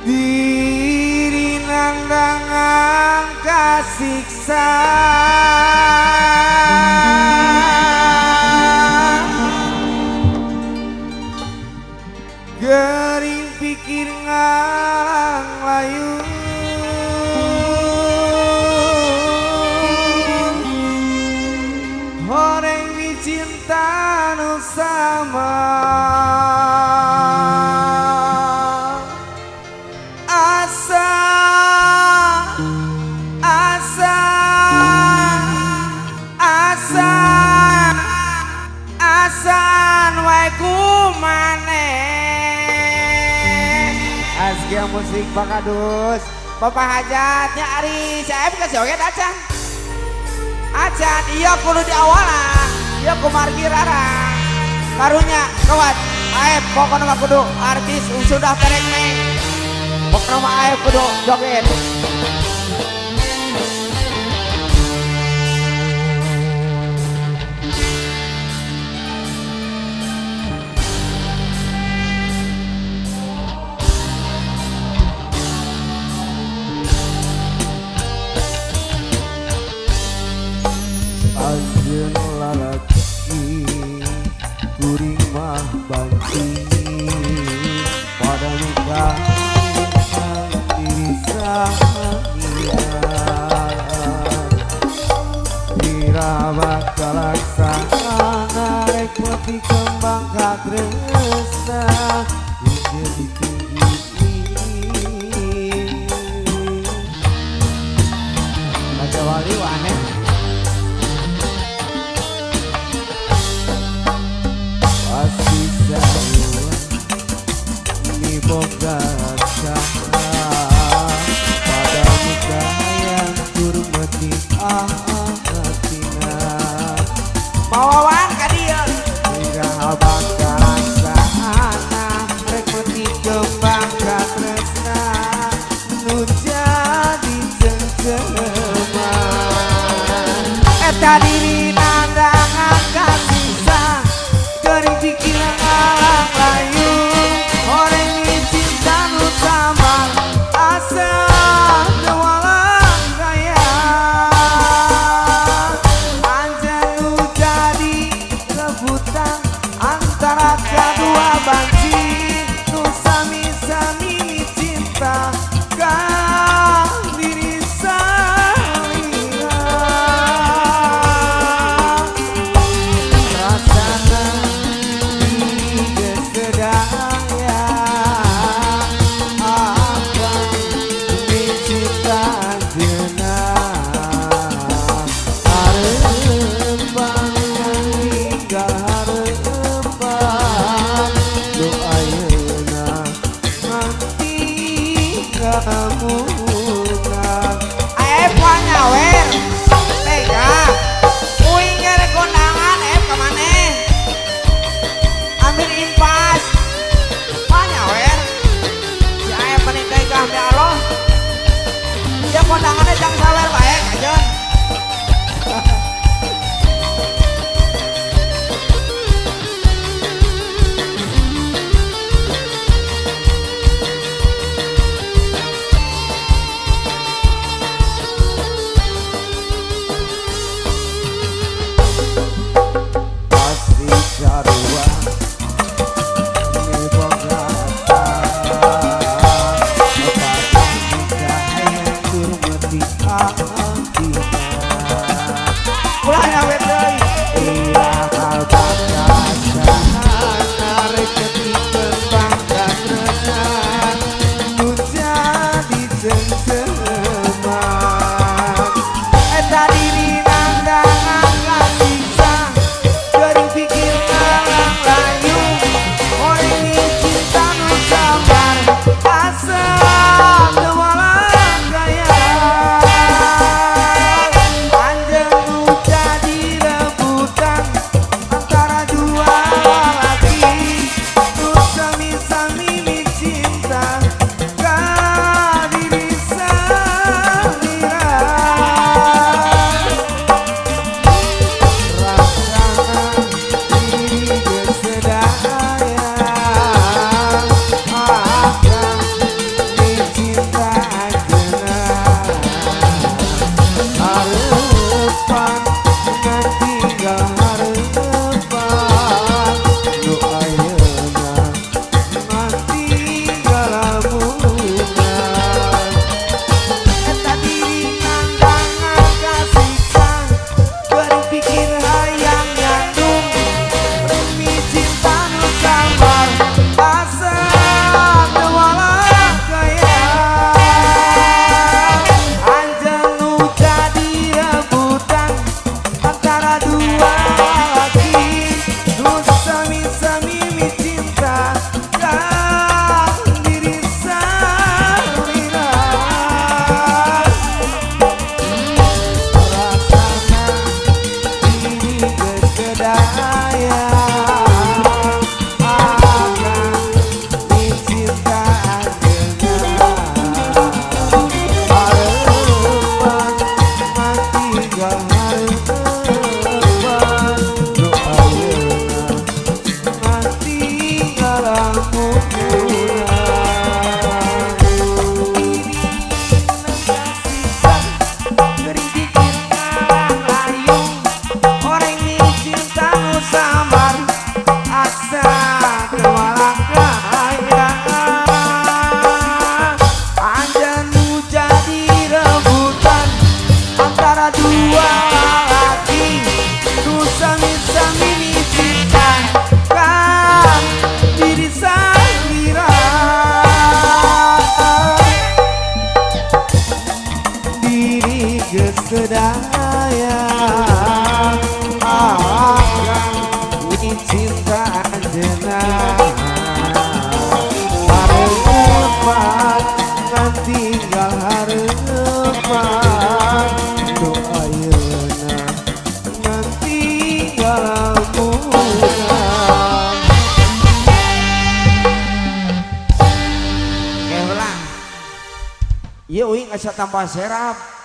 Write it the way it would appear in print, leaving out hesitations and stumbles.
diri nandangan kasiksa gering pikir ngalang layu horeng dicinta nu sama asan wae kumaneh asgia musik Bakadus Bapak hajatnya Ari saya kasih oke acan acan iya kudu di awalan iya kumargi rara karunya kawat aep pokoknya mah kudu artis sudah perek neng pokoknya mah aep kudu joget Anjeun lalaki kuring mah banci pada muka diri sangian dirabak kalaksana rek peti kembang katresna hingga ditinggi Raja Wali waneh kasih sayang ini boga cahaya pada muka yang turmeti hatinya mawawan kadia tidak bakal sana rek meti kembang katresna nu jadi cengkema eta diri nandangan kasih sayang gering pikiran alang layu horeng dicinta nu sama asa dewalang gaya anjan nu jadi rebutan antara kedua banci nu sami-sami cinta ka diri salira rasana sedaya akan mencipta jenah harapan hingga harapan doa yeuna nanti kamu aep wanyawer tega uing ngere kondangan aep kemana ambil impas wanyawer si aep menikah ikah ya Allah dia kondangannya jangan sawer baik aja mah doa yeuna nanti ngalamuna. Oke ulang. Iya uing asa tambah serap.